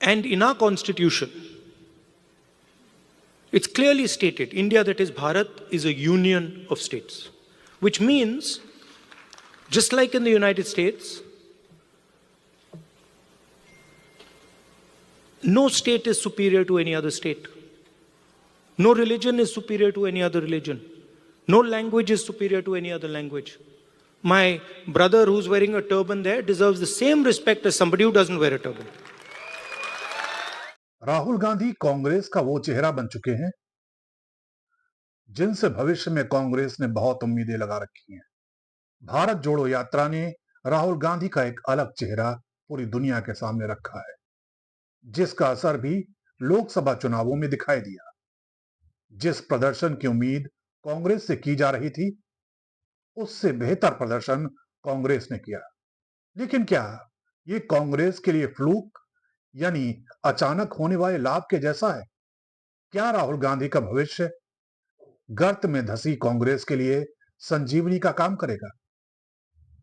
And in our constitution, it's clearly stated, India, that is Bharat, is a union of states, which means, just like in the United States, no state is superior to any other state. No religion is superior to any other religion. No language is superior to any other language. My brother who's wearing a turban there deserves the same respect as somebody who doesn't wear a turban. Rahul Gandhi Congress का वो चेहरा बन चुके हैं जिनसे भविष्य में कांग्रेस ने बहुत उम्मीदें लगा रखी हैं। भारत जोड़ो यात्रा ने राहुल गांधी का एक अलग चेहरा पूरी दुनिया के सामने रखा है, जिसका असर भी लोकसभा चुनावों में दिखाई दिया। जिस प्रदर्शन की उम्मीद कांग्रेस से की जा रही थी, उससे बेहतर प्रदर्शन कांग्रेस ने किया। लेकिन क्या ये कांग्रेस के लिए फ्लूक यानी अचानक होने वाले लाभ के जैसा है? क्या राहुल गांधी का भविष्य गर्त में धसी कांग्रेस के लिए संजीवनी का काम करेगा,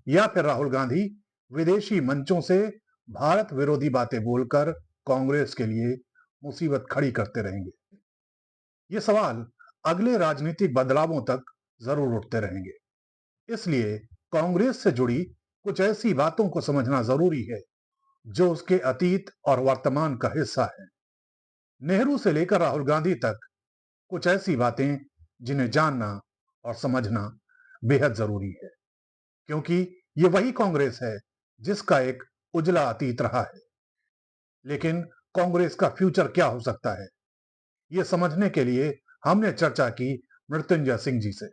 या फिर राहुल गांधी विदेशी मंचों से भारत विरोधी बातें बोलकर कांग्रेस के लिए मुसीबत खड़ी करते रहेंगे? ये सवाल अगले राजनीतिक बदलावों तक जरूर उठते रहेंगे। इसलिए कांग्रेस से जुड़ी कुछ ऐसी बातों को समझना जरूरी है जो उसके अतीत और वर्तमान का हिस्सा है। नेहरू से लेकर राहुल गांधी तक कुछ ऐसी बातें जिन्हें जानना और समझना बेहद जरूरी है, क्योंकि ये वही कांग्रेस है जिसका एक उजला अतीत रहा है। लेकिन कांग्रेस का फ्यूचर क्या हो सकता है, ये समझने के लिए हमने चर्चा की मृत्युंजय सिंह जी से,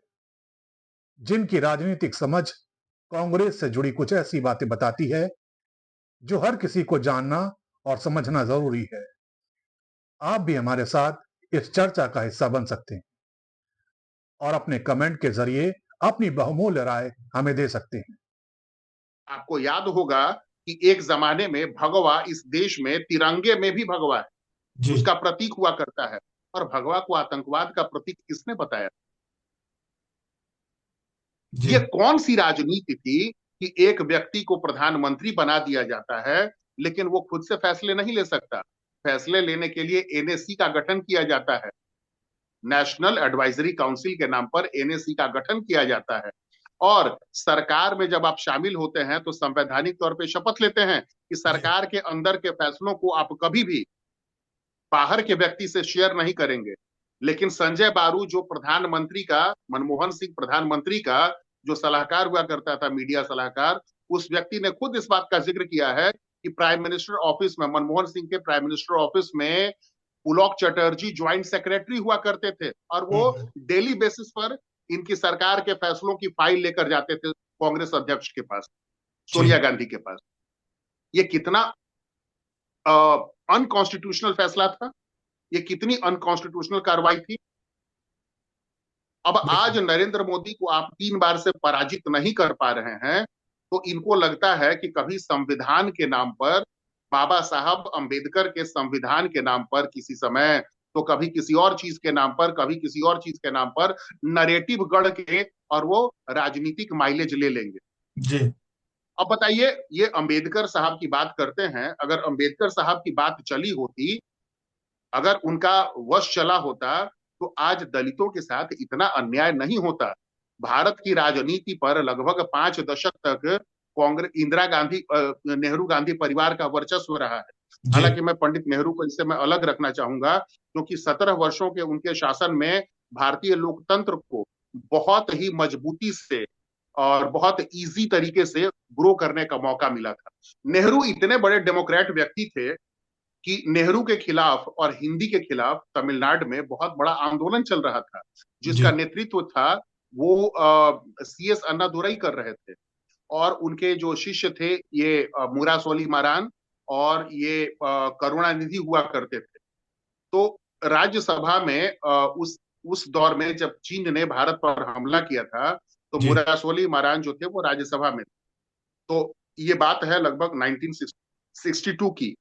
जिनकी राजनीतिक समझ कांग्रेस से जुड़ी कुछ ऐसी बातें बताती है जो हर किसी को जानना और समझना जरूरी है। आप भी हमारे साथ इस चर्चा का हिस्सा बन सकते हैं और अपने कमेंट के जरिए अपनी बहुमूल्य राय हमें दे सकते हैं। आपको याद होगा कि एक जमाने में भगवा इस देश में तिरंगे में भी भगवा है, उसका प्रतीक हुआ करता है, और भगवा को आतंकवाद का प्रतीक किसने बताया? ये कौन सी राजनीति थी कि एक व्यक्ति को प्रधानमंत्री बना दिया जाता है लेकिन वो खुद से फैसले नहीं ले सकता? फैसले लेने के लिए एनएसी का गठन किया जाता है, नेशनल एडवाइजरी काउंसिल के नाम पर एनएसी का गठन किया जाता है, और सरकार में जब आप शामिल होते हैं तो संवैधानिक तौर पे शपथ लेते हैं कि सरकार के अंदर के फैसलों को आप कभी भी बाहर के व्यक्ति से शेयर नहीं करेंगे। लेकिन संजय बारू, जो प्रधानमंत्री का, मनमोहन सिंह प्रधानमंत्री का जो सलाहकार हुआ करता था, मीडिया सलाहकार, उस व्यक्ति ने खुद इस बात का जिक्र किया है कि प्राइम मिनिस्टर ऑफिस में, मनमोहन सिंह के प्राइम मिनिस्टर ऑफिस में पुलक चटर्जी ज्वाइंट सेक्रेटरी हुआ करते थे, और वो डेली बेसिस पर इनकी सरकार के फैसलों की फाइल लेकर जाते थे कांग्रेस अध्यक्ष के पास, सोनिया गांधी के पास। ये कितना अनकॉन्स्टिट्यूशनल फैसला था, ये कितनी अनकॉन्स्टिट्यूशनल कार्रवाई थी। अब आज नरेंद्र मोदी को आप 3 बार से पराजित नहीं कर पा रहे हैं, तो इनको लगता है कि कभी संविधान के नाम पर, बाबा साहब अंबेडकर के संविधान के नाम पर किसी समय, तो कभी किसी और चीज के नाम पर, कभी किसी और चीज के नाम पर नरेटिव गढ़ के और वो राजनीतिक माइलेज ले लेंगे जी। अब बताइए, ये अंबेडकर साहब की बात करते हैं, अगर अंबेडकर साहब की बात चली होती, अगर उनका वश चला होता, तो आज दलितों के साथ इतना अन्याय नहीं होता। भारत की राजनीति पर लगभग 5 दशक तक कांग्रेस, इंदिरा गांधी, नेहरू गांधी परिवार का वर्चस्व रहा है। हालांकि मैं पंडित नेहरू को इससे मैं अलग रखना चाहूंगा, क्योंकि 17 वर्षों के उनके शासन में भारतीय लोकतंत्र को बहुत ही मजबूती से और बहुत इजी तरीके से ग्रो करने का मौका मिला था। नेहरू इतने बड़े डेमोक्रेट व्यक्ति थे कि नेहरू के खिलाफ और हिंदी के खिलाफ तमिलनाडु में बहुत बड़ा आंदोलन चल रहा था, जिसका नेतृत्व था वो सीएस अन्नादुरई कर रहे थे, और उनके जो शिष्य थे ये मुरासोली मारान और ये करुणानिधि हुआ करते थे। तो राज्यसभा में उस दौर में जब चीन ने भारत पर हमला किया था, तो मुरासोली मारान जो थे वो राज्यसभा में थे। तो ये बात है लगभग 1962 की,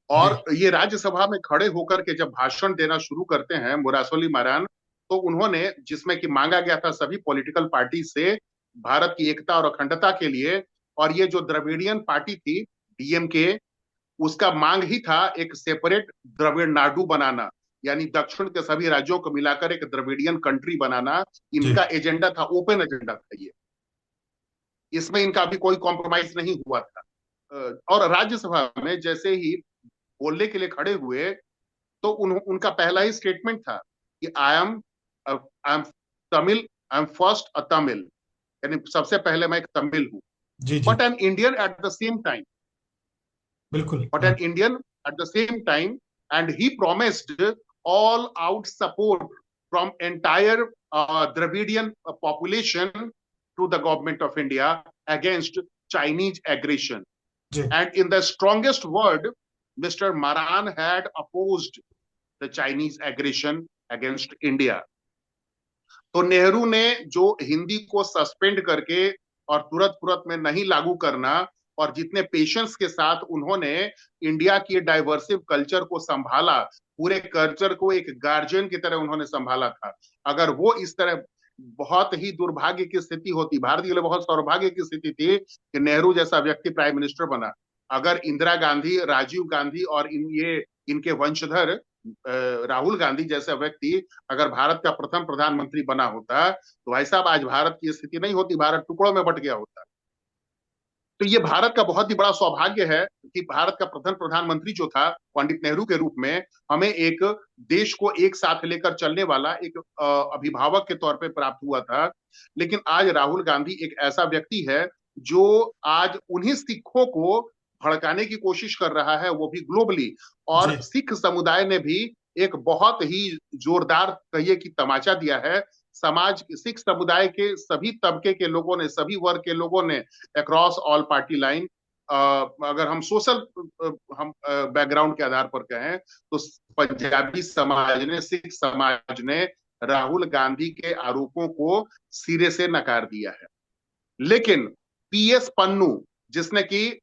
और ये राज्यसभा में खड़े होकर के जब भाषण देना शुरू करते हैं मुरासोली मारान, तो उन्होंने, जिसमें कि मांगा गया था सभी पॉलिटिकल पार्टी से भारत की एकता और अखंडता के लिए, और ये जो द्रविडियन पार्टी थी, डीएमके, उसका मांग ही था एक सेपरेट द्रविड़ नाडु बनाना, यानी दक्षिण के सभी राज्यों को मिलाकर एक द्रविडियन कंट्री बनाना। इनका एजेंडा था, ओपन एजेंडा था ये, इसमें इनका भी कोई कॉम्प्रोमाइज नहीं हुआ था। और राज्यसभा में जैसे ही बोलने के लिए खड़े हुए तो उनका पहला ही स्टेटमेंट था कि I am Tamil, I am first a Tamil, यानी सबसे पहले मैं एक तमिल हूं, जी जी but an Indian at the same time, बिल्कुल। but an Indian at the same time, and he promised all out support from entire Dravidian population to the government of India against Chinese aggression. जी And in the strongest word, Mr. Maran had opposed the Chinese aggression against India. तो नेहरू ने जो हिंदी को suspend करके और तुरंत तुरंत में नहीं लागू करना, और जितने पेशेंस के साथ उन्होंने इंडिया की डाइवर्सिव कल्चर को संभाला, पूरे कल्चर को एक गार्जियन की तरह उन्होंने संभाला था। अगर वो इस तरह, बहुत ही दुर्भाग्य की स्थिति होती, भारत के लिए बहुत सौभाग्य की स्थिति थी कि नेहरू जैसा व्यक्ति प्राइम मिनिस्टर बना। अगर इंदिरा गांधी, राजीव गांधी और इनके वंशधर राहुल गांधी जैसा व्यक्ति अगर भारत का प्रथम प्रधानमंत्री बना होता तो भाई साहब आज भारत की स्थिति नहीं होती, भारत टुकड़ों में बट गया होता। तो ये भारत का बहुत ही बड़ा सौभाग्य है कि भारत का प्रथम प्रधानमंत्री जो था पंडित नेहरू के रूप में, हमें एक देश को एक साथ लेकर चलने वाला एक अभिभावक के तौर पे प्राप्त हुआ था। लेकिन आज राहुल गांधी एक ऐसा व्यक्ति है जो आज उन्हीं सिखों को भड़काने की कोशिश कर रहा है, वो भी ग्लोबली। और सिख समुदाय ने भी एक बहुत ही जोरदार कहिए कि तमाचा दिया है। समाज, सिख समुदाय के सभी तबके के लोगों ने, सभी वर्ग के लोगों ने अक्रॉस ऑल पार्टी लाइन, अगर हम सोशल हम बैकग्राउंड के आधार पर कहें तो पंजाबी समाज ने, सिख समाज ने राहुल गांधी के आरोपों को सिरे से नकार दिया है। लेकिन पीएस पन्नू, जिसने कि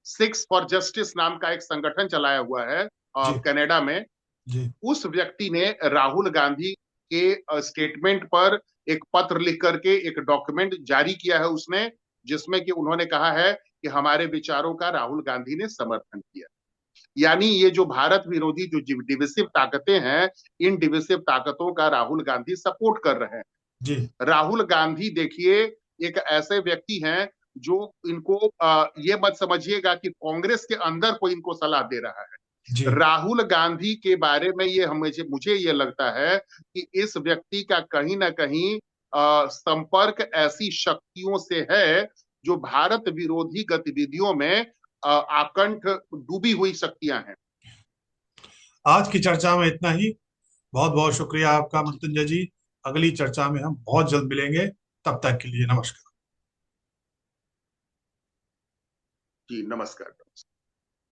सिक्स फॉर जस्टिस नाम का एक संगठन चलाया हुआ है कनाडा में, उस व्यक्ति ने राहुल गांधी के स्टेटमेंट पर एक पत्र लिख करके एक डॉक्यूमेंट जारी किया है उसने, जिसमें कि उन्होंने कहा है कि हमारे विचारों का राहुल गांधी ने समर्थन किया। यानी ये जो भारत विरोधी जो डिविसिव ताकतें हैं, इन डिविसिव ताकतों का राहुल गांधी सपोर्ट कर रहे हैं जी। राहुल गांधी देखिए एक ऐसे व्यक्ति हैं जो इनको ये मत समझिएगा कि कांग्रेस के अंदर कोई इनको सलाह दे रहा है। राहुल गांधी के बारे में ये मुझे ये लगता है कि इस व्यक्ति का कहीं ना कहीं संपर्क ऐसी शक्तियों से है जो भारत विरोधी गतिविधियों में आकंठ डूबी हुई शक्तियां हैं। आज की चर्चा में इतना ही। बहुत बहुत शुक्रिया आपका मृत्युंजय जी। अगली चर्चा में हम बहुत जल्द मिलेंगे, तब तक के लिए नमस्कार। जी नमस्कार।